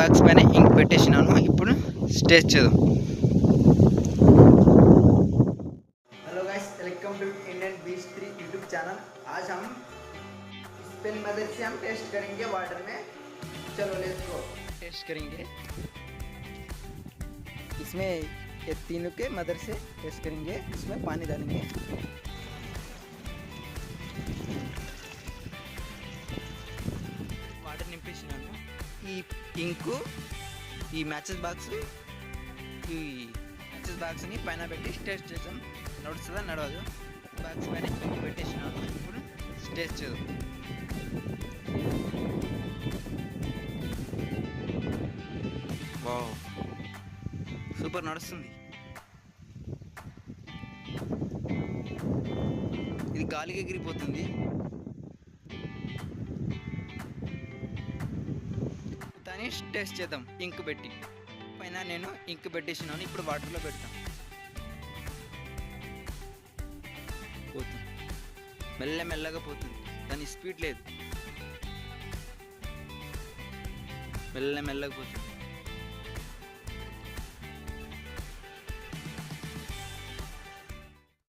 Box పైన ఇంక్ పెట్టేసినాను. ఇప్పుడు stage చేద్దాం. Hello guys, welcome to Indian beach 3 YouTube channel. आज हम इस पेन मदद से हम टेस्ट करेंगे वाटर में। चलो लेट्स गो, टेस्ट करेंगे। इसमें ये तीनों के मदद से टेस्ट करेंगे। इसमें पानी डालेंगे। వాటర్ నింపేసినాను. ఈ ఇంకు ఈ మ్యాచెస్ బాక్స్ని పైన పెట్టి టేస్ట్ చేద్దాం. నడుస్తుందా నడవదు. బాక్స్ పైన ఇంకు పెట్టేసినాను. ఇప్పుడు టేస్ట్ చేద్దాం. వావ్, సూపర్ నడుస్తుంది. ఇది గాలికి ఎగిరిపోతుంది. దాన్ని టేస్ట్ చేద్దాం. ఇంకు పెట్టి పైన నేను ఇంకు పెట్టేసినాను. ఇప్పుడు వాటర్లో పెడతాను. పోతుంది, మెల్లగా పోతుంది. దాని స్పీడ్ లేదు, మెల్లగా పోతుంది.